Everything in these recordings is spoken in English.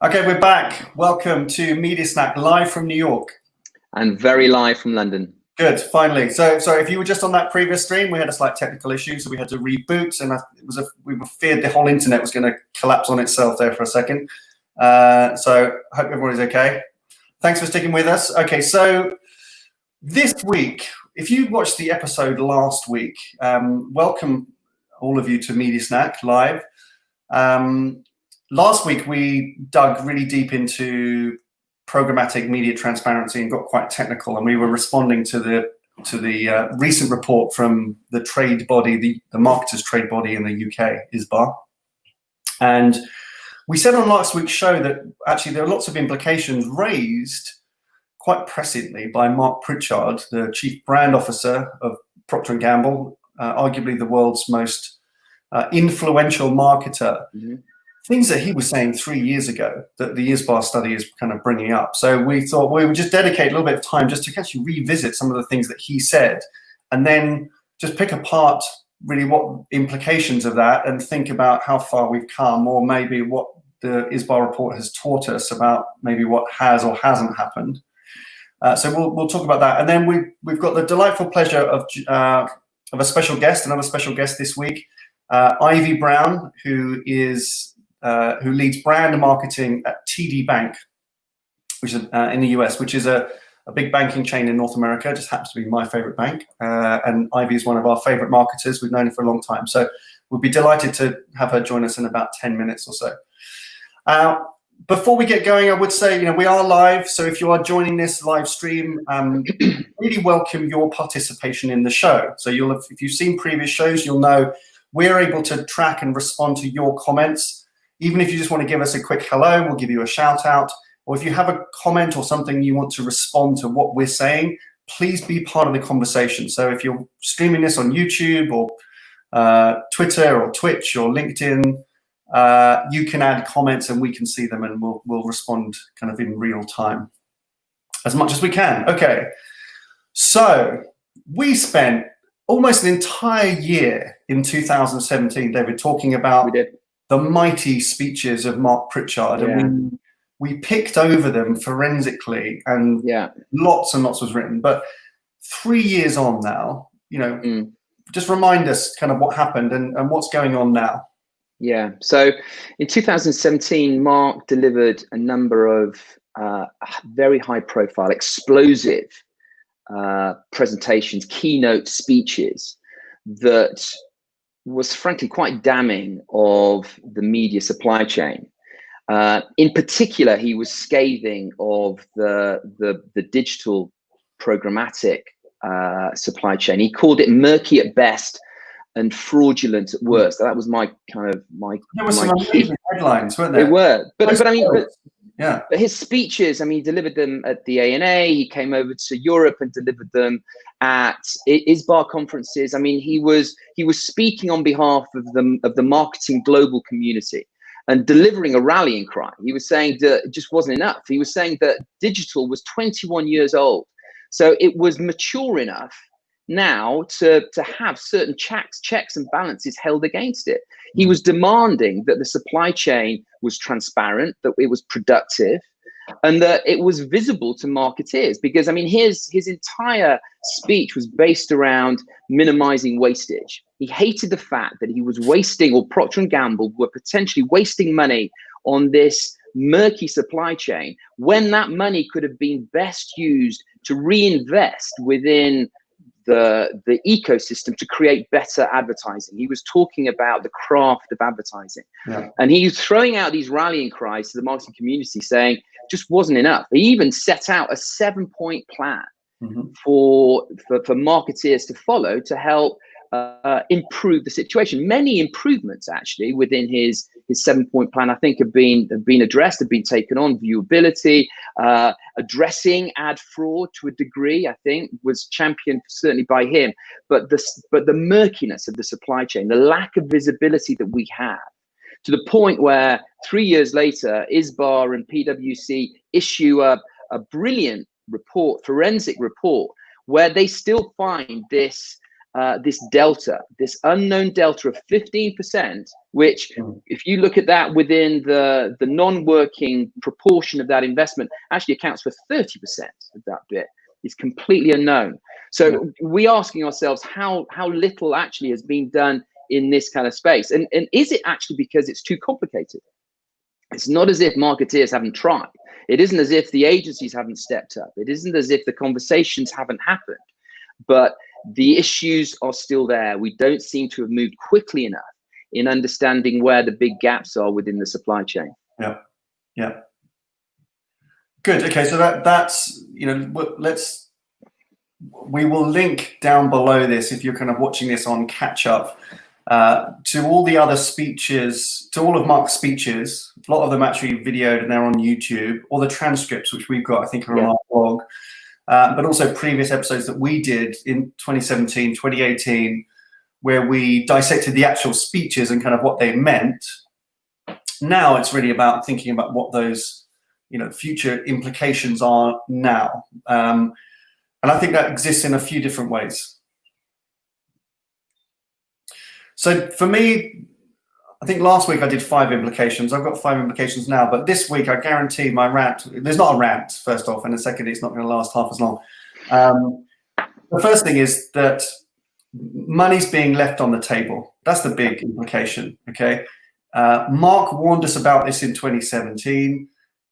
Okay, we're back. Welcome to Media Snack, live from New York. And very live from London. Good, finally. So, sorry, if you were just on that previous stream, we had a slight technical issue, so we had to reboot, and we feared the whole internet was going to collapse on itself there for a second. So, hope everybody's okay. Thanks for sticking with us. Okay, so this week, if you watched the episode last week, welcome all of you to Media Snack Live. Last week, we dug really deep into programmatic media transparency and got quite technical, and we were responding to the recent report from the trade body, the marketers trade body in the UK, ISBA. And we said on last week's show that actually there are lots of implications raised quite presciently by Marc Pritchard, the chief brand officer of Procter & Gamble, arguably the world's most influential marketer. Mm-hmm. Things that he was saying 3 years ago that the ISBA study is kind of bringing up. So we thought we would just dedicate a little bit of time just to actually revisit some of the things that he said, and then just pick apart really what implications of that and think about how far we've come, or maybe what the ISBA report has taught us about maybe what has or hasn't happened. So we'll talk about that. And then we've got the delightful pleasure of a special guest, another special guest this week, Ivy Brown, who leads brand marketing at TD Bank, which is in the US, which is a big banking chain in North America. It just happens to be my favorite bank. And Ivy is one of our favorite marketers. We've known her for a long time. So we'll be delighted to have her join us in about 10 minutes or so. Before we get going, I would say, we are live. So if you are joining this live stream, really welcome your participation in the show. So if you've seen previous shows, you'll know we're able to track and respond to your comments. Even if you just want to give us a quick hello, we'll give you a shout out. Or if you have a comment or something you want to respond to what we're saying, please be part of the conversation. So if you're streaming this on YouTube or Twitter or Twitch or LinkedIn, you can add comments and we can see them, and we'll respond kind of in real time as much as we can. Okay, so we spent almost an entire year in 2017, David, talking about the mighty speeches of Marc Pritchard, and we picked over them forensically, and lots and lots was written. But 3 years on now, just remind us kind of what happened and what's going on now. Yeah. So in 2017, Marc delivered a number of very high-profile, explosive presentations, keynote speeches that was frankly quite damning of the media supply chain. In particular, he was scathing of the digital programmatic supply chain. He called it murky at best and fraudulent at worst. That was my kind of There were some amazing headlines, weren't there? They were, but his speeches, he delivered them at the ANA. He came over to Europe and delivered them at ISBA conferences. He was speaking on behalf of the marketing global community and delivering a rallying cry. He was saying that it just wasn't enough. He was saying that digital was 21 years old, so it was mature enough now to have certain checks and balances held against it. He was demanding that the supply chain was transparent, that it was productive, and that it was visible to marketeers. Because his entire speech was based around minimizing wastage. He hated the fact that he was wasting, or Procter & Gamble were potentially wasting money on this murky supply chain, when that money could have been best used to reinvest within the ecosystem to create better advertising. He was talking about the craft of advertising. And he was throwing out these rallying cries to the marketing community saying it just wasn't enough. He even set out a 7-point plan for marketeers to follow to help improve the situation. Many improvements actually within his 7-point plan, I think, have been addressed, have been taken on. Viewability, addressing ad fraud to a degree, I think, was championed certainly by him. But the murkiness of the supply chain, the lack of visibility that we have, to the point where 3 years later, ISBA and PwC issue a brilliant report, forensic report, where they still find this this delta, this unknown delta of 15%, which if you look at that within the non-working proportion of that investment actually accounts for 30% of that bit, is completely unknown. So we're asking ourselves how little actually has been done in this kind of space. And is it actually because it's too complicated? It's not as if marketeers haven't tried. It isn't as if the agencies haven't stepped up. It isn't as if the conversations haven't happened. But the issues are still there. We don't seem to have moved quickly enough in understanding where the big gaps are within the supply chain. Yeah. Good. Okay, so that's, we will link down below this, if you're kind of watching this on catch up, to all the other speeches, to all of Mark's speeches. A lot of them actually videoed and they're on YouTube, or the transcripts, which we've got, I think, are on our blog. But also previous episodes that we did in 2017, 2018, where we dissected the actual speeches and kind of what they meant. Now it's really about thinking about what those, future implications are now. And I think that exists in a few different ways. So for me, I think last week I did 5 implications. I've got 5 implications now, but this week I guarantee my rant, there's not a rant, first off, and the second, it's not going to last half as long. The first thing is that money's being left on the table. That's the big implication, okay? Mark warned us about this in 2017.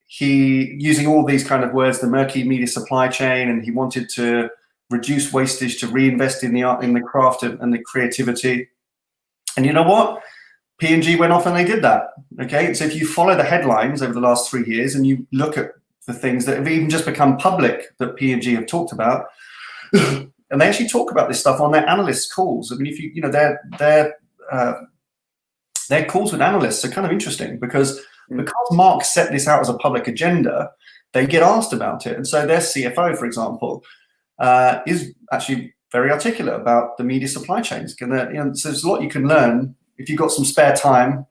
He, using all these kind of words, the murky media supply chain, and he wanted to reduce wastage to reinvest in the art, in the craft and the creativity. And you know what? P&G went off and they did that, okay? So if you follow the headlines over the last 3 years and you look at the things that have even just become public that P&G have talked about, and they actually talk about this stuff on their analyst calls. I mean, if their calls with analysts are kind of interesting because Mark set this out as a public agenda, they get asked about it. And so their CFO, for example, is actually very articulate about the media supply chains. So there's a lot you can learn if you've got some spare time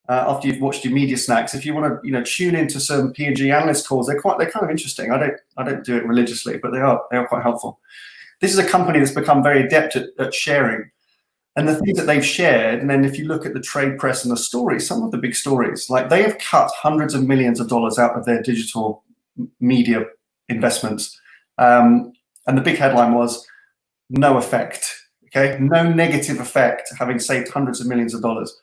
after you've watched your media snacks. If you want to, tune into some P&G analyst calls, they're kind of interesting. I don't do it religiously, but they are quite helpful. This is a company that's become very adept at sharing, and the things that they've shared. And then if you look at the trade press and the stories, some of the big stories, like they have cut hundreds of millions of dollars out of their digital media investments, and the big headline was no effect. Okay, no negative effect, having saved hundreds of millions of dollars.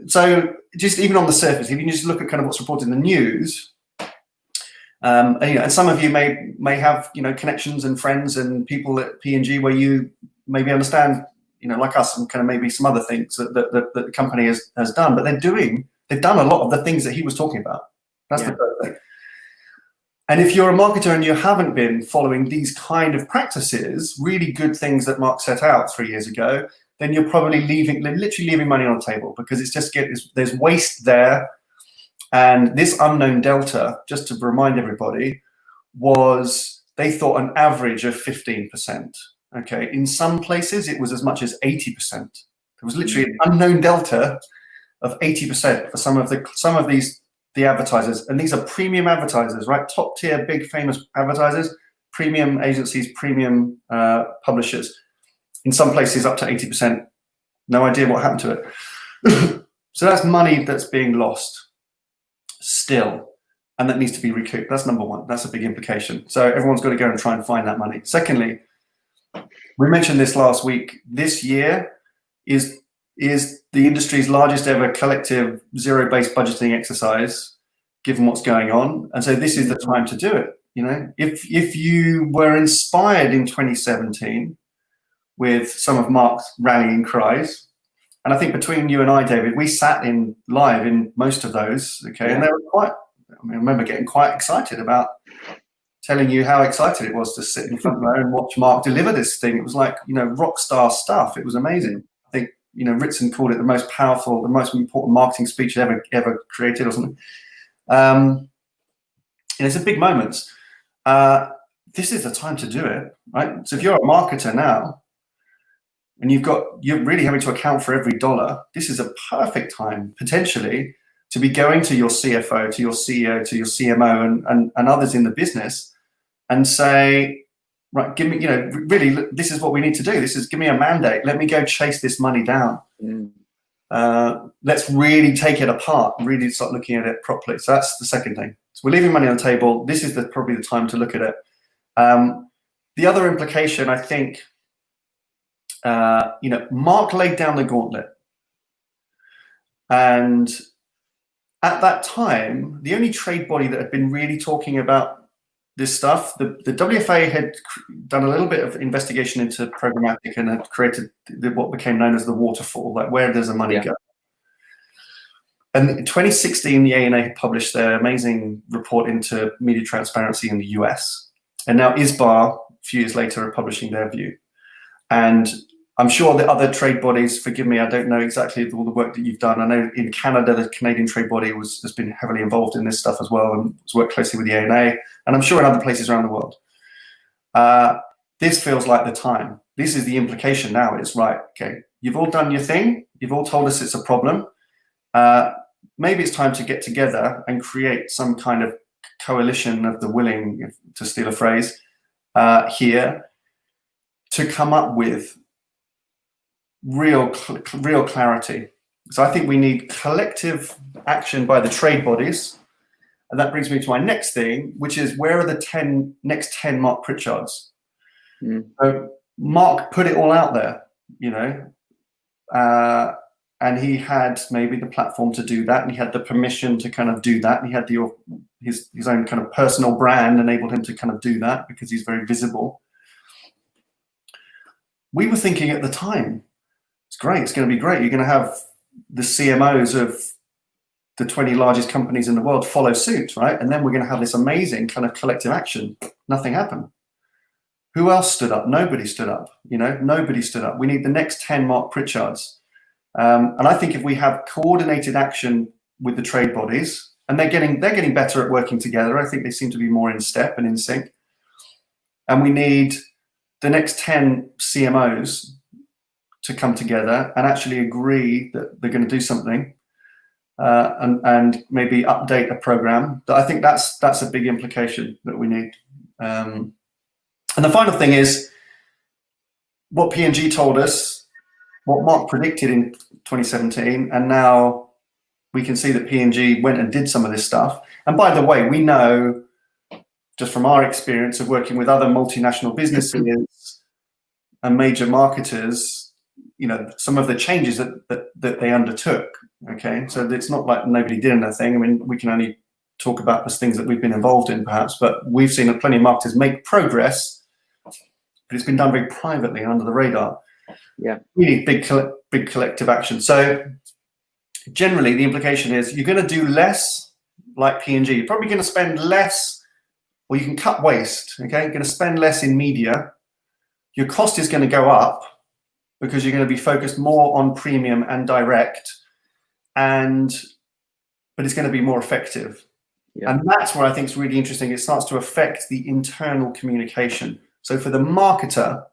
So just even on the surface, if you just look at kind of what's reported in the news, and some of you may have connections and friends and people at P&G where you maybe understand, like us, and kind of maybe some other things that the company has done, but they've done a lot of the things that he was talking about. That's the first thing. And if you're a marketer and you haven't been following these kind of practices, really good things that Mark set out 3 years ago, then you're probably literally leaving money on the table, because it's just there's waste there. And this unknown delta, just to remind everybody, was, they thought, an average of 15%. Okay, in some places it was as much as 80%. There was literally an unknown delta of 80% for some of the advertisers, and these are premium advertisers, right? Top tier, big, famous advertisers, premium agencies, premium publishers. In some places, up to 80%. No idea what happened to it. So that's money that's being lost still, and that needs to be recouped. That's number one. That's a big implication. So everyone's got to go and try and find that money. Secondly, we mentioned this last week. This year is the industry's largest ever collective zero-based budgeting exercise, given what's going on. And so this is the time to do it. If you were inspired in 2017 with some of Mark's rallying cries, and I think between you and I, David, we sat in live in most of those, okay, and they were quite, I remember getting quite excited about telling you how excited it was to sit in the front row and watch Mark deliver this thing. It was like, rock star stuff. It was amazing. I think, Ritson called it the most powerful, the most important marketing speech ever created or something. It's a big moment. This is the time to do it, right? So if you're a marketer now, and you're really having to account for every dollar, this is a perfect time, potentially, to be going to your CFO, to your CEO, to your CMO, and others in the business, and say, right, give me, really, this is what we need to do. Give me a mandate. Let me go chase this money down. Let's really take it apart, really start looking at it properly. So that's the second thing. So we're leaving money on the table. This is probably the time to look at it. The other implication, I think, Mark laid down the gauntlet. And at that time, the only trade body that had been really talking about this stuff, the WFA had done a little bit of investigation into programmatic and had created what became known as the waterfall, like where does the money go? And in 2016, the ANA had published their amazing report into media transparency in the US. And now ISBA, a few years later, are publishing their view. And I'm sure the other trade bodies, forgive me, I don't know exactly all the work that you've done. I know in Canada, the Canadian trade body has been heavily involved in this stuff as well and has worked closely with the ANA. And I'm sure in other places around the world. This feels like the time. This is the implication now is, right, okay, you've all done your thing. You've all told us it's a problem. Maybe it's time to get together and create some kind of coalition of the willing, to steal a phrase, here to come up with real clarity. So I think we need collective action by the trade bodies. And that brings me to my next thing, which is where are the next 10 Marc Pritchards? So Mark put it all out there, and he had maybe the platform to do that, and he had the permission to kind of do that, and he had his own kind of personal brand enabled him to kind of do that because he's very visible. We were thinking at the time, it's great, it's going to be great. You're going to have the CMOs of the 20 largest companies in the world follow suit, right? And then we're going to have this amazing kind of collective action. Nothing happened. Who else stood up? Nobody stood up. Nobody stood up. We need the next 10 Marc Pritchards. And I think if we have coordinated action with the trade bodies, and they're getting better at working together. I think they seem to be more in step and in sync. And we need the next 10 CMOs to come together and actually agree that they're going to do something, and maybe update a program. I think that's a big implication that we need. And the final thing is what P&G told us, what Mark predicted in 2017, and now we can see that P&G went and did some of this stuff. And by the way, we know just from our experience of working with other multinational businesses and major marketers, some of the changes that they undertook. Okay, so it's not like nobody did anything. I mean, we can only talk about the things that we've been involved in, perhaps, but we've seen plenty of marketers make progress, but it's been done very privately under the radar. Yeah, really big collective action. So generally, the implication is you're going to do less like P&G. You're probably going to spend less, or you can cut waste. Okay, you're going to spend less in media. Your cost is going to go up because you're going to be focused more on premium and direct, but it's going to be more effective. Yeah. And that's where I think it's really interesting. It starts to affect the internal communication. So for the marketer,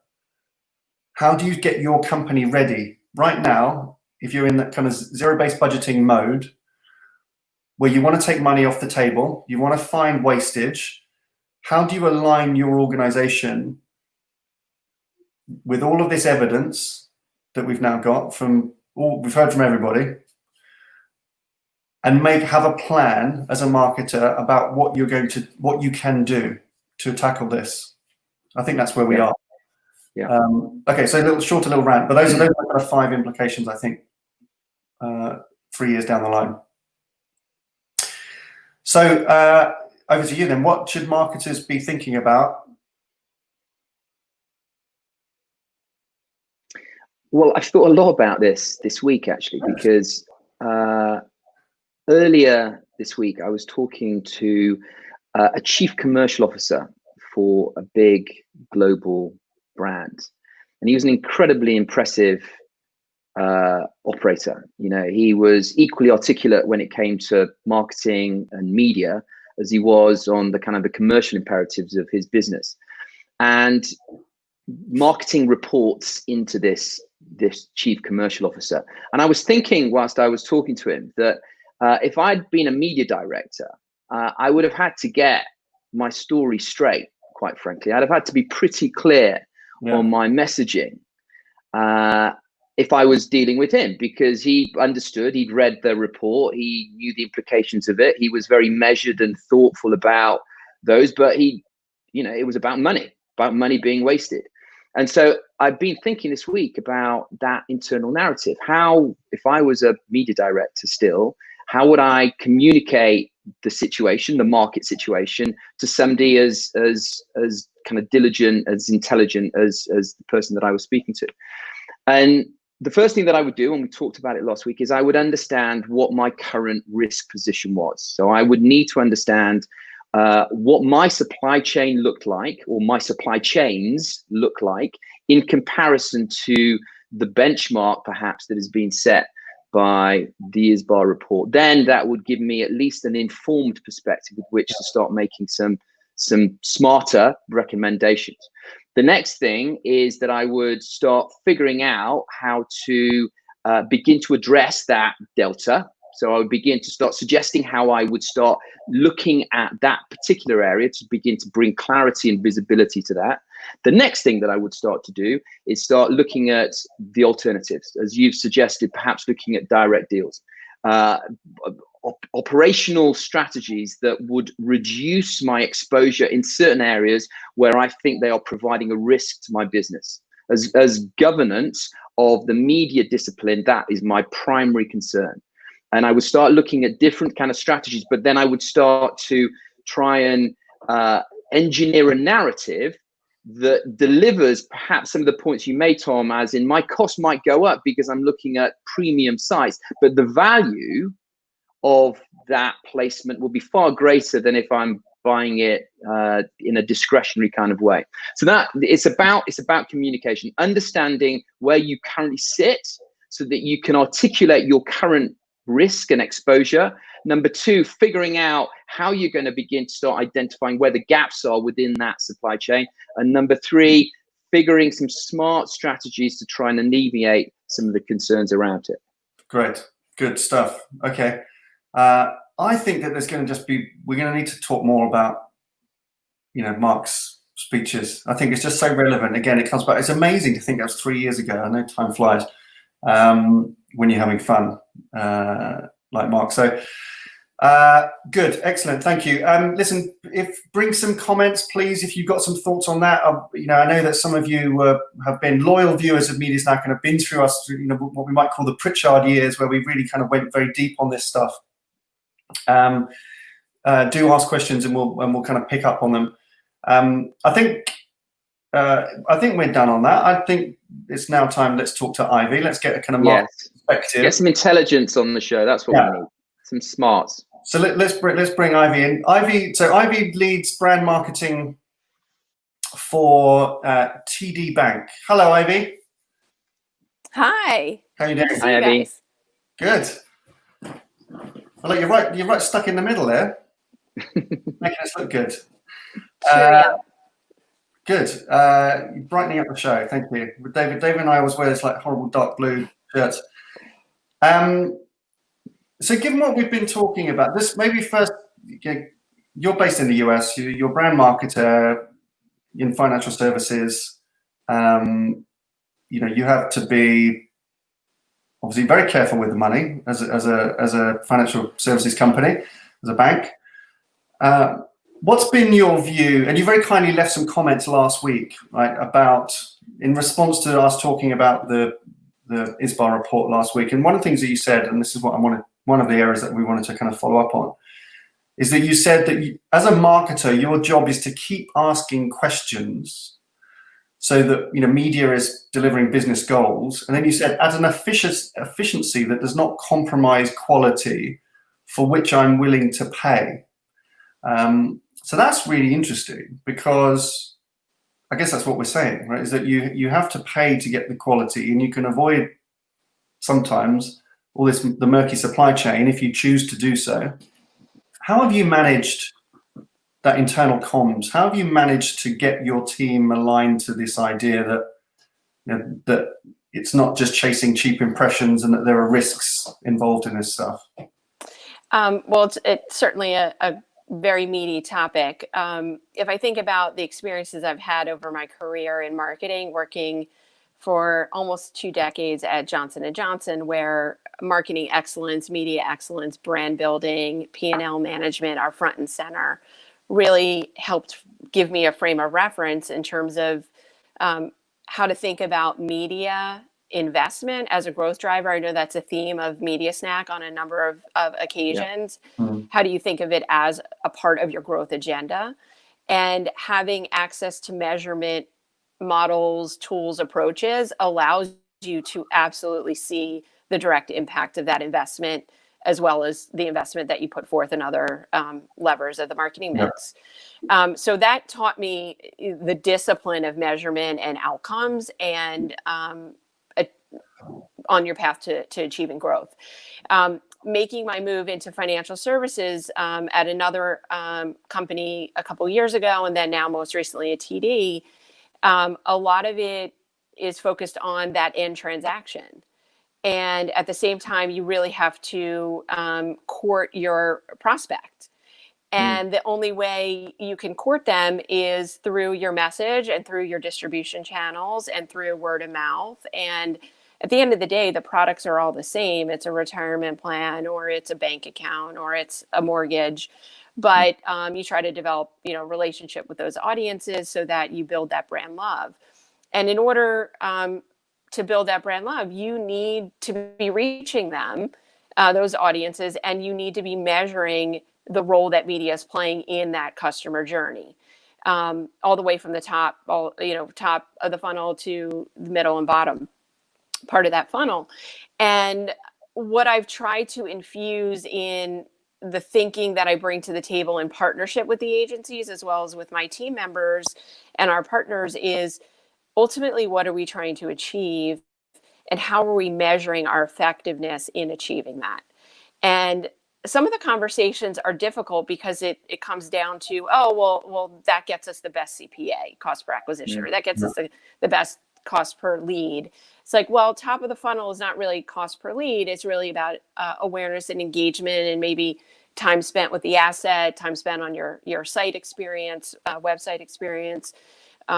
how do you get your company ready right now? If you're in that kind of zero-based budgeting mode, where you want to take money off the table, you want to find wastage, how do you align your organization with all of this evidence that we've now got we've heard from everybody, and have a plan as a marketer about what you can do to tackle this? I think that's where we are. Yeah. Okay, so a little rant, but those are kind of 5 implications, I think, 3 years down the line. So over to you then. What should marketers be thinking about? Well, I've thought a lot about this week, actually, because earlier this week, I was talking to a chief commercial officer for a big global brand. And he was an incredibly impressive operator. He was equally articulate when it came to marketing and media as he was on the kind of the commercial imperatives of his business. And marketing reports into this chief commercial officer. And I was thinking whilst I was talking to him that if I'd been a media director, I would have had to get my story straight quite frankly. I'd have had to be pretty clear on my messaging if I was dealing with him, because he understood, he'd read the report, he knew the implications of it. He was very measured and thoughtful about those, but it was about money being wasted. And so I've been thinking this week about that internal narrative. How, if I was a media director still, how would I communicate the situation, the market situation, to somebody as kind of diligent, as intelligent as the person that I was speaking to? And the first thing that I would do, and we talked about it last week, is I would understand what my current risk position was. So I would need to understand what my supply chain looked like, or my supply chains look like, in comparison to the benchmark perhaps that has been set by the ISBA report. Then that would give me at least an informed perspective with which to start making some smarter recommendations. The next thing is that I would start figuring out how to begin to address that delta. So I would begin to start suggesting how I would start looking at that particular area to begin to bring clarity and visibility to that. The next thing that I would start to do is start looking at the alternatives, as you've suggested, perhaps looking at direct deals, operational strategies that would reduce my exposure in certain areas where I think they are providing a risk to my business. As governance of the media discipline, that is my primary concern. And I would start looking at different kind of strategies, but then I would start to try and engineer a narrative that delivers perhaps some of the points you made, Tom, as in my cost might go up because I'm looking at premium sites, but the value of that placement will be far greater than if I'm buying it in a discretionary kind of way. So that it's about communication, understanding where you currently sit so that you can articulate your current risk and exposure. Number two, figuring out how you're going to begin to start identifying where the gaps are within that supply chain. And number three, figuring some smart strategies to try and alleviate some of the concerns around it. Great, good stuff. Okay. I think that we're going to need to talk more about, Marc's speeches. I think it's just so relevant. Again, it comes back. It's amazing to think that was 3 years ago. I know time flies when you're having fun, like Marc. So good, excellent, thank you. Listen, bring some comments, please, if you've got some thoughts on that. I know that some of you have been loyal viewers of Media Snack and have been through what we might call the Pritchard years, where we really kind of went very deep on this stuff. Do ask questions, and we'll kind of pick up on them. I think we're done on that. I think it's now time. Let's talk to Ivy. Let's get a kind of market perspective. Get some intelligence on the show. That's what we need. Some smarts. So let's bring Ivy in. Ivy leads brand marketing for TD Bank. Hello, Ivy. Hi. How are you doing? Hi, Ivy. Good. Well, you're right stuck in the middle there, making us look good. Good. Brightening up the show. Thank you. David and I always wear this like horrible dark blue shirts. So given what we've been talking about, this maybe first, you're based in the US, you're brand marketer in financial services. You have to be obviously very careful with the money as a financial services company, as a bank. What's been your view? And you very kindly left some comments last week, right, about in response to us talking about the ISBA report last week. And one of the things that you said, and this is what one of the areas that we wanted to kind of follow up on, is that you said that as a marketer, your job is to keep asking questions so that media is delivering business goals. And then you said, at an efficiency that does not compromise quality, for which I'm willing to pay. So that's really interesting, because I guess that's what we're saying, right? Is that you have to pay to get the quality, and you can avoid sometimes all the murky supply chain if you choose to do so. How have you managed that internal comms? How have you managed to get your team aligned to this idea that that it's not just chasing cheap impressions, and that there are risks involved in this stuff? Well, it's certainly a very meaty topic. If I think about the experiences I've had over my career in marketing, working for almost 2 decades at Johnson & Johnson, where marketing excellence, media excellence, brand building, P&L management are front and center, really helped give me a frame of reference in terms of how to think about media investment as a growth driver. I know that's a theme of Media Snack on a number of occasions. How do you think of it as a part of your growth agenda? And having access to measurement models, tools, approaches allows you to absolutely see the direct impact of that investment, as well as the investment that you put forth in other levers of the marketing mix. So that taught me the discipline of measurement and outcomes, and on your path to achieving growth. Making my move into financial services at another company a couple years ago, and then now most recently at TD, a lot of it is focused on that end transaction. And at the same time, you really have to court your prospect. And the only way you can court them is through your message and through your distribution channels and through word of mouth. And at the end of the day, the products are all the same. It's a retirement plan, or it's a bank account, or it's a mortgage. But you try to develop, relationship with those audiences so that you build that brand love. And in order to build that brand love, you need to be reaching them, those audiences, and you need to be measuring the role that media is playing in that customer journey, all the way from the top of the funnel to the middle and bottom part of that funnel. And what I've tried to infuse in the thinking that I bring to the table in partnership with the agencies, as well as with my team members and our partners, is ultimately, what are we trying to achieve, and how are we measuring our effectiveness in achieving that? And some of the conversations are difficult because it comes down to, well, that gets us the best CPA, cost per acquisition, or that gets us the best cost per lead. It's like, well, top of the funnel is not really cost per lead. It's really about awareness and engagement, and maybe time spent with the asset, time spent on your site experience, website experience,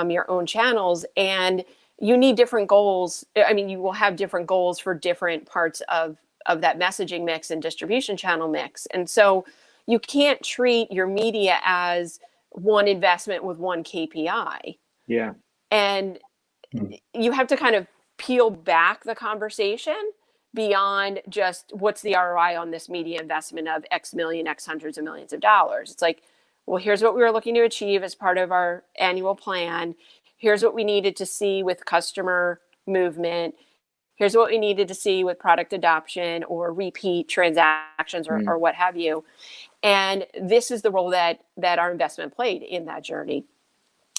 your own channels. And you need different goals. I mean, you will have different goals for different parts of that messaging mix and distribution channel mix. And so you can't treat your media as one investment with one KPI. Yeah. And you have to kind of peel back the conversation beyond just what's the ROI on this media investment of X million, X hundreds of millions of dollars. It's like, well, here's what we were looking to achieve as part of our annual plan. Here's what we needed to see with customer movement. Here's what we needed to see with product adoption or repeat transactions or what have you. And this is the role that our investment played in that journey.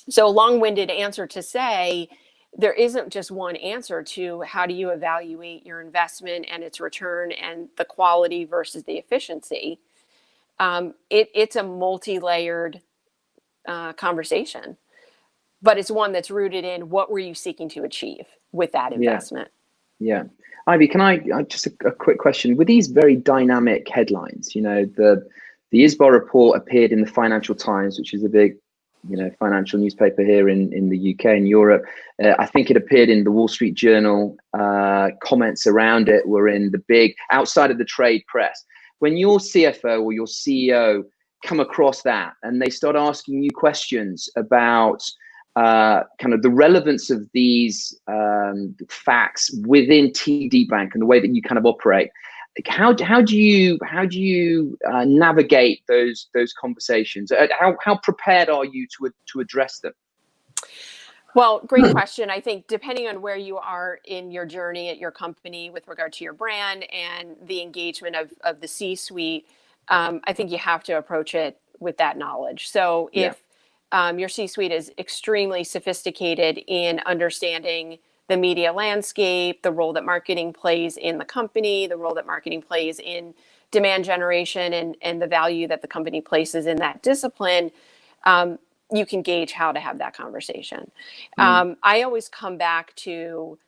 So long-winded answer to say, there isn't just one answer to how do you evaluate your investment and its return and the quality versus the efficiency. It's a multi-layered conversation, but it's one that's rooted in what were you seeking to achieve with that investment. Yeah. Ivy, can I just a quick question? With these very dynamic headlines, the ISBA report appeared in the Financial Times, which is a big, financial newspaper here in the UK and Europe. I think it appeared in the Wall Street Journal. Comments around it were in the big, outside of the trade press. When your CFO or your CEO come across that and they start asking you questions about kind of the relevance of these facts within TD Bank and the way that you kind of operate, how do you navigate those conversations? How prepared are you to address them? Well, great question. I think depending on where you are in your journey at your company with regard to your brand and the engagement of the C-suite, I think you have to approach it with that knowledge. So if your C-suite is extremely sophisticated in understanding the media landscape, the role that marketing plays in the company, the role that marketing plays in demand generation, and the value that the company places in that discipline, you can gauge how to have that conversation. I always come back to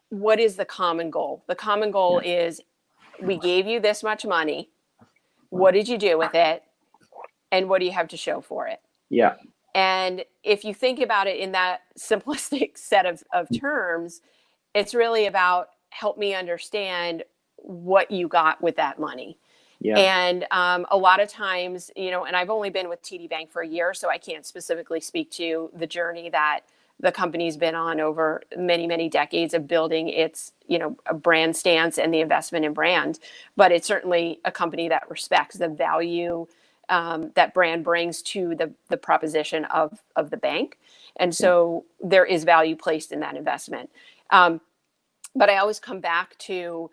what is the common goal? The common goal is, we gave you this much money. What did you do with it? and what do you have to show for it? Yeah. And if you think about it in that simplistic set of terms, it's really about help me understand what you got with that money. Yeah. And a lot of times, you know, and I've only been with TD Bank for a year, so I can't specifically speak to the journey that the company's been on over many, many decades of building its, you know, a brand stance and the investment in brand. But it's certainly a company that respects the value that brand brings to the proposition of the bank. And so there is value placed in that investment. But I always come back to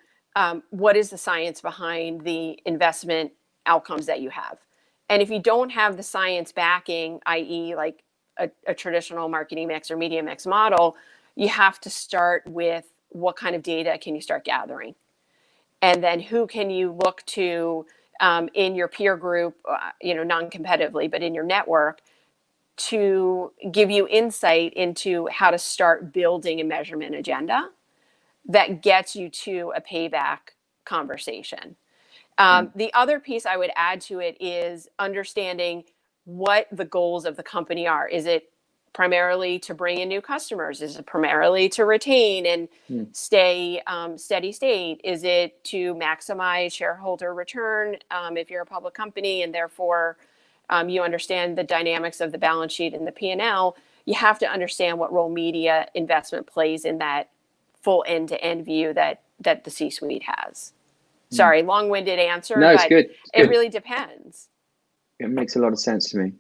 what is the science behind the investment outcomes that you have? And if you don't have the science backing, i.e. like a traditional marketing mix or media mix model, you have to start with what kind of data can you start gathering? And then who can you look to in your peer group, you know, non-competitively, but in your network to give you insight into how to start building a measurement agenda that gets you to a payback conversation. The other piece I would add to it is understanding what the goals of the company are. Is it primarily to bring in new customers? Is it primarily to retain and stay steady state? Is it to maximize shareholder return if you're a public company and therefore you understand the dynamics of the balance sheet and the P&L? You have to understand what role media investment plays in that full end-to-end view that the C-suite has. Sorry, long-winded answer, no, it's but good. It really depends. It makes a lot of sense to me.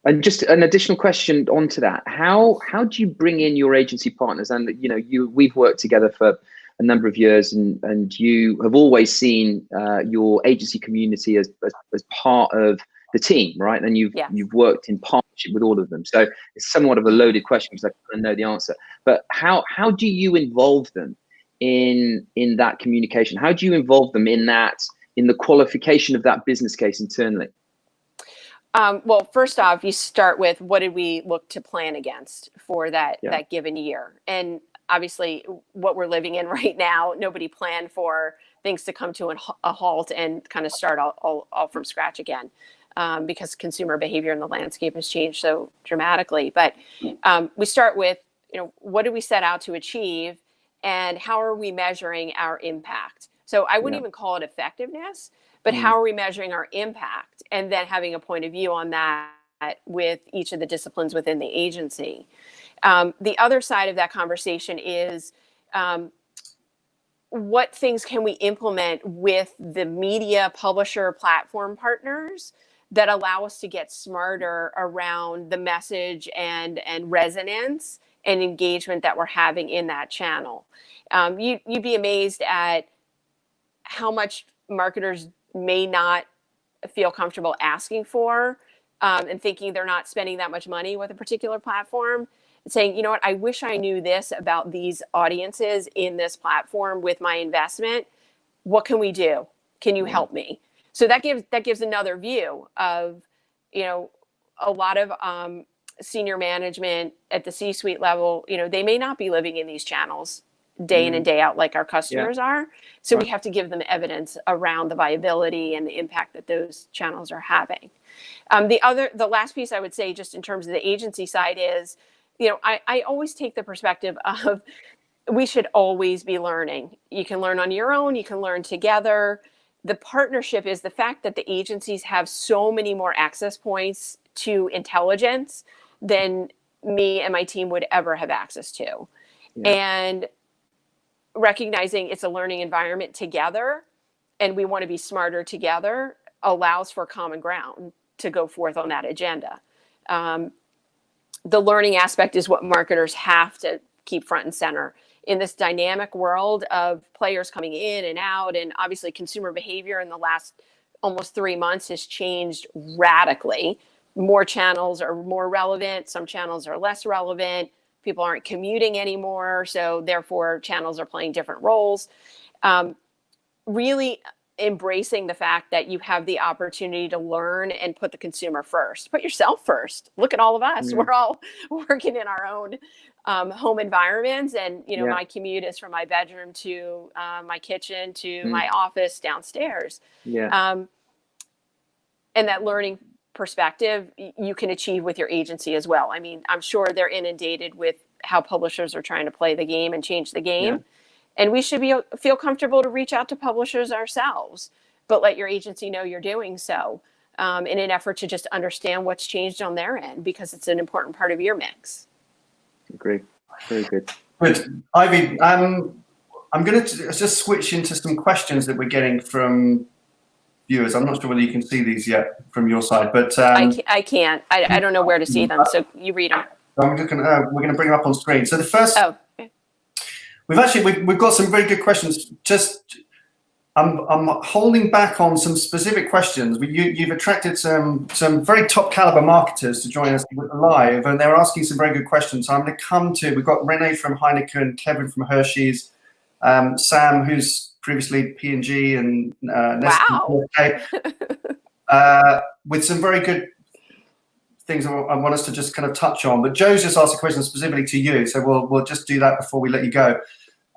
And just an additional question onto that: how do you bring in your agency partners? And you know, we've worked together for a number of years, and you have always seen your agency community as part of the team, right? And you've worked in partnership with all of them. So it's somewhat of a loaded question because I kind of know the answer. But how do you involve them in that communication? How do you involve them in the qualification of that business case internally? Well, first off, you start with what did we look to plan against for that given year? And obviously what we're living in right now, nobody planned for things to come to a halt and kind of start all from scratch again. Because consumer behavior in the landscape has changed so dramatically. But we start with, you know, what do we set out to achieve and how are we measuring our impact? So I wouldn't even call it effectiveness, but how are we measuring our impact? And then having a point of view on that with each of the disciplines within the agency. The other side of that conversation is what things can we implement with the media publisher platform partners that allow us to get smarter around the message and resonance and engagement that we're having in that channel. You'd be amazed at how much marketers may not feel comfortable asking for and thinking they're not spending that much money with a particular platform. Saying, you know what, I wish I knew this about these audiences in this platform with my investment. What can we do? Can you help me? So that gives another view of, you know, a lot of senior management at the C-suite level, you know, they may not be living in these channels day in and day out like our customers are. So we have to give them evidence around the viability and the impact that those channels are having. The last piece I would say, just in terms of the agency side, is, you know, I always take the perspective of we should always be learning. You can learn on your own, you can learn together. The partnership is the fact that the agencies have so many more access points to intelligence than me and my team would ever have access to. And recognizing it's a learning environment together and we want to be smarter together allows for common ground to go forth on that agenda. The learning aspect is what marketers have to keep front and center in this dynamic world of players coming in and out. And obviously consumer behavior in the last almost 3 months has changed radically. More channels are more relevant. Some channels are less relevant. People aren't commuting anymore. So therefore channels are playing different roles. Really embracing the fact that you have the opportunity to learn and put the consumer first. Put yourself first. Look at all of us. We're all working in our own home environments. And, you know, my commute is from my bedroom to my kitchen to my office downstairs. And that learning perspective you can achieve with your agency as well. I mean, I'm sure they're inundated with how publishers are trying to play the game and change the game. Yeah. And we should feel comfortable to reach out to publishers ourselves, but let your agency know you're doing so in an effort to just understand what's changed on their end, because it's an important part of your mix. Agree. Very good. Good. Ivy, I'm going to just switch into some questions that we're getting from viewers. I'm not sure whether you can see these yet from your side, but I can't. I don't know where to see them, so you read them. I'm just going to, we're going to bring them up on screen. So the first, okay. we've got some very good questions. Just, I'm holding back on some specific questions. You've attracted some very top caliber marketers to join us live, and they're asking some very good questions. So I'm going to come to, we've got Renee from Heineken, Kevin from Hershey's, Sam, who's previously P&G, and wow. With some very good things I want us to just kind of touch on. But Joe's just asked a question specifically to you, so we'll just do that before we let you go.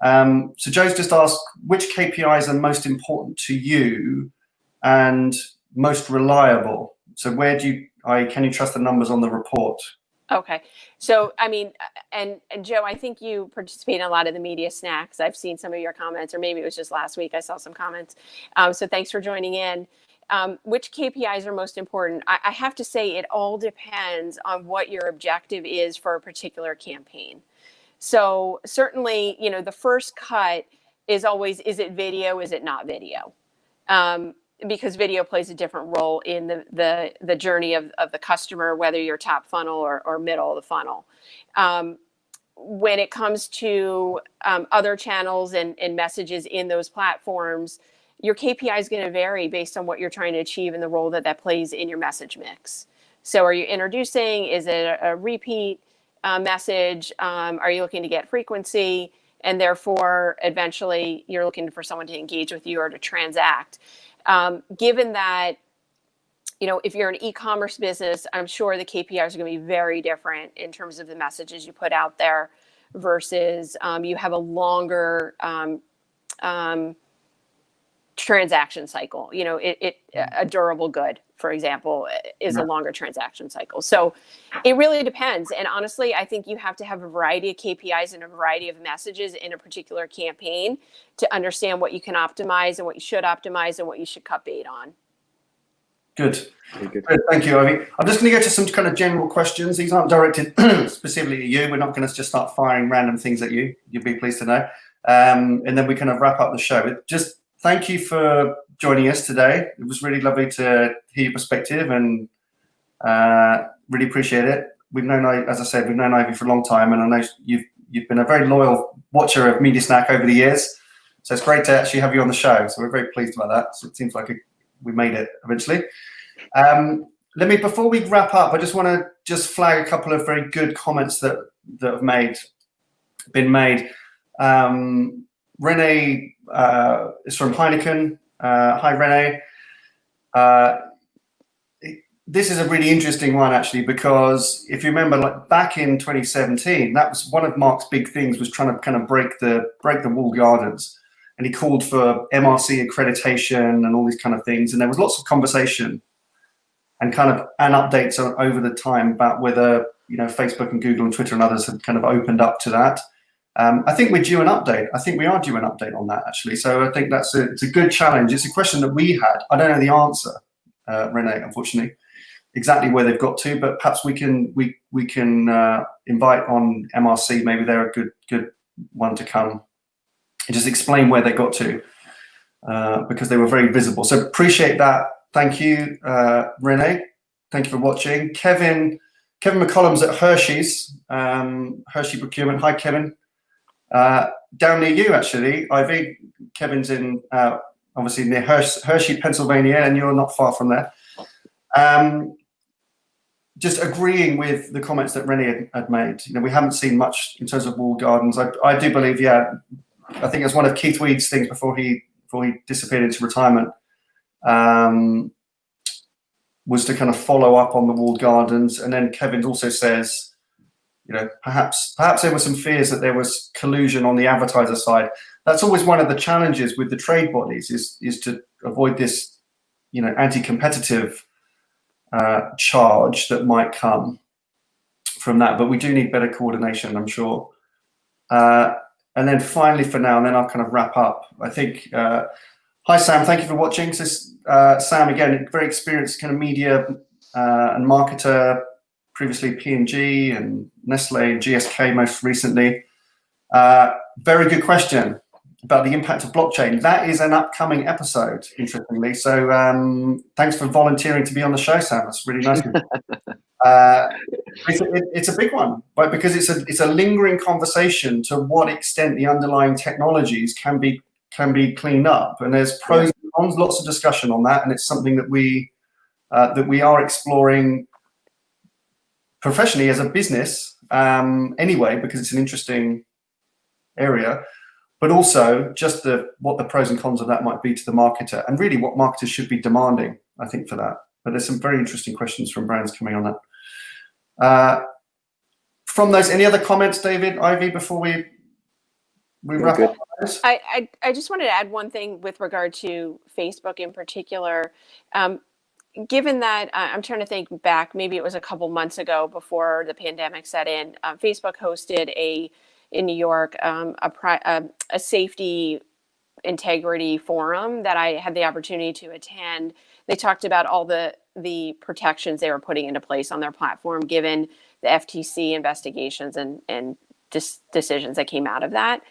So Joe's just asked, which KPIs are most important to you and most reliable? So where can you trust the numbers on the report? Okay. So, I mean, and Joe, I think you participate in a lot of the media snacks. I've seen some of your comments, or maybe it was just last week I saw some comments. So thanks for joining in. Which KPIs are most important? I have to say it all depends on what your objective is for a particular campaign. So certainly, the first cut is always, is it video? Is it not video? Because video plays a different role in the journey of the customer, whether you're top funnel or middle of the funnel. When it comes to other channels and messages in those platforms, your KPI is going to vary based on what you're trying to achieve and the role that plays in your message mix. So are you introducing? Is it a repeat message? Are you looking to get frequency? And therefore, eventually, you're looking for someone to engage with you or to transact. Given that, if you're an e-commerce business, I'm sure the KPIs are going to be very different in terms of the messages you put out there versus you have a longer transaction cycle. A durable good, for example, is a longer transaction cycle. So it really depends. And honestly, I think you have to have a variety of KPIs and a variety of messages in a particular campaign to understand what you can optimize and what you should optimize and what you should cut bait on. Good. Good. Thank you, Ivy. I'm just going to go to some kind of general questions. These aren't directed specifically at you. We're not going to just start firing random things at you. You'll be pleased to know. And then we kind of wrap up the show. Just thank you for joining us today. It was really lovely to hear your perspective, and really appreciate it. We've known, as I said, we've known Ivy for a long time, and I know you've been a very loyal watcher of Media Snack over the years. So it's great to actually have you on the show. So we're very pleased about that. So it seems like we made it eventually. Before we wrap up, I just want to flag a couple of very good comments that have been made. Renee is from Heineken. Hi, Renee. This is a really interesting one, actually, because if you remember, like back in 2017, that was one of Mark's big things, was trying to kind of break the walled gardens, and he called for MRC accreditation and all these kind of things. And there was lots of conversation and updates over the time about whether Facebook and Google and Twitter and others had kind of opened up to that. I think we're due an update. I think we are due an update on that, actually. So I think it's a good challenge. It's a question that we had. I don't know the answer, Renee, unfortunately, exactly where they've got to, but perhaps we can invite on MRC. Maybe they're a good one to come and just explain where they got to, because they were very visible. So appreciate that. Thank you, Renee. Thank you for watching. Kevin McCollum's at Hershey's, Hershey Procurement. Hi, Kevin. Down near you, actually, Ivy. Kevin's in obviously near Hershey, Pennsylvania, and you're not far from there. Just agreeing with the comments that Renee had made. We haven't seen much in terms of walled gardens. I do believe, I think it's one of Keith Weed's things before he disappeared into retirement, was to kind of follow up on the walled gardens. And then Kevin also says, perhaps there were some fears that there was collusion on the advertiser side. That's always one of the challenges with the trade bodies, is to avoid this, anti-competitive charge that might come from that, but we do need better coordination, I'm sure. And then finally for now, and then I'll kind of wrap up, I think, hi Sam, thank you for watching. So Sam, again, very experienced kind of media and marketer, previously P&G and Nestle and GSK most recently. Very good question about the impact of blockchain. That is an upcoming episode, interestingly. So thanks for volunteering to be on the show, Sam. That's really nice. It's a big one, right? Because it's a lingering conversation to what extent the underlying technologies can be cleaned up, and there's pros and cons, lots of discussion on that, and it's something that we are exploring professionally as a business anyway, because it's an interesting area, but also just what the pros and cons of that might be to the marketer, and really what marketers should be demanding, I think, for that. But there's some very interesting questions from brands coming on that. From those, any other comments, David, Ivy, before we wrap up? I just wanted to add one thing with regard to Facebook in particular. Given that I'm trying to think back, maybe it was a couple months ago before the pandemic set in, Facebook hosted in New York a safety integrity forum that I had the opportunity to attend. They talked about all the protections they were putting into place on their platform, given the FTC investigations and decisions that came out of that.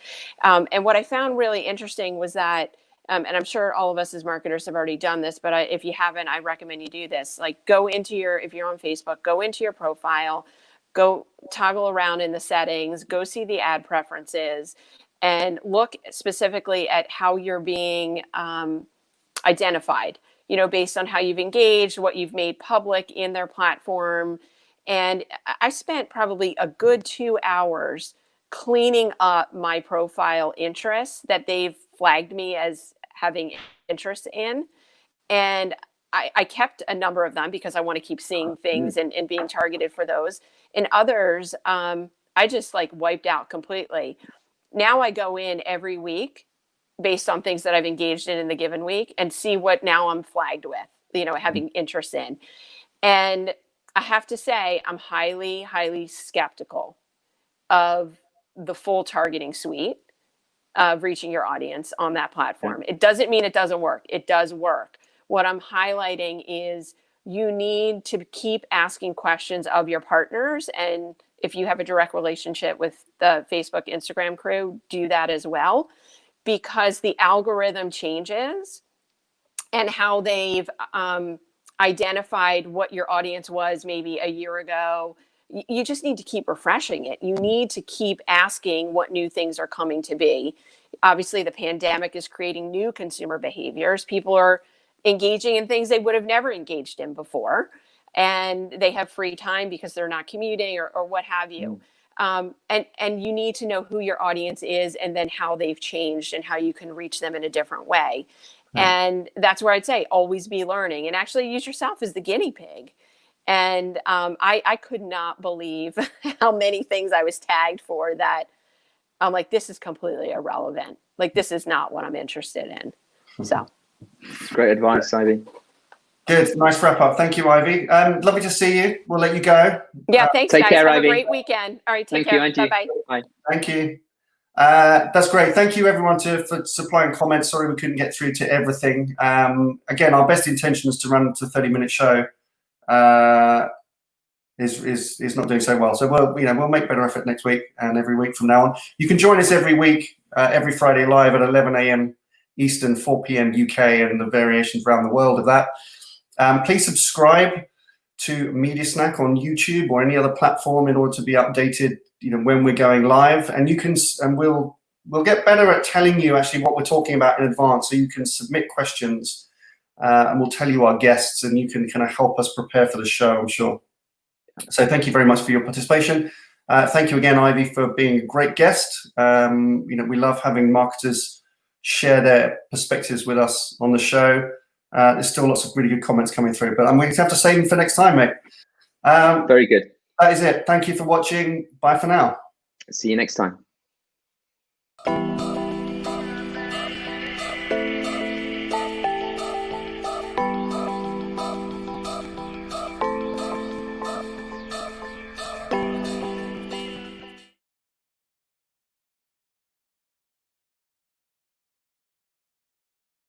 And what I found really interesting was that, and I'm sure all of us as marketers have already done this, but if you haven't, I recommend you do this. Like, if you're on Facebook, go into your profile, go toggle around in the settings, go see the ad preferences, and look specifically at how you're being identified, based on how you've engaged, what you've made public in their platform. And I spent probably a good 2 hours cleaning up my profile interests that they've flagged me as having interest in. And I kept a number of them because I want to keep seeing things and being targeted for those. And others, I just wiped out completely. Now I go in every week based on things that I've engaged in the given week and see what now I'm flagged with, having interest in. And I have to say, I'm highly, highly skeptical of the full targeting suite of reaching your audience on that platform. It doesn't mean it doesn't work. It does work. What I'm highlighting is you need to keep asking questions of your partners. And if you have a direct relationship with the Facebook, Instagram crew, do that as well, because the algorithm changes and how they've identified what your audience was maybe a year ago. You just need to keep refreshing it. You need to keep asking what new things are coming to be. Obviously, the pandemic is creating new consumer behaviors. People are engaging in things they would have never engaged in before, and they have free time because they're not commuting or what have you. And you need to know who your audience is and then how they've changed and how you can reach them in a different way. And that's where I'd say always be learning and actually use yourself as the guinea pig. And I could not believe how many things I was tagged for that I'm like, this is completely irrelevant. Like, this is not what I'm interested in. So. Great advice, Ivy. Good. Nice wrap up. Thank you, Ivy. Lovely to see you. We'll let you go. Yeah, thanks, take guys. care, Have Ivy. a great weekend. All right, take care. Bye-bye. Bye. Thank you. That's great. Thank you, everyone, for supplying comments. Sorry we couldn't get through to everything. Again, our best intention is to run to a 30-minute show. Is not doing so well. So we'll make better effort next week and every week from now on. You can join us every week, every Friday live at 11 a.m. Eastern, 4 p.m. UK, and the variations around the world of that. Please subscribe to Media Snack on YouTube or any other platform in order to be updated, when we're going live. And we'll get better at telling you actually what we're talking about in advance, so you can submit questions, and we'll tell you our guests, and you can kind of help us prepare for the show, I'm sure. So thank you very much for your participation. Thank you again, Ivy, for being a great guest. We love having marketers share their perspectives with us on the show. There's still lots of really good comments coming through, but I'm going to have to save them for next time, mate. Very good. That is it. Thank you for watching. Bye for now. See you next time.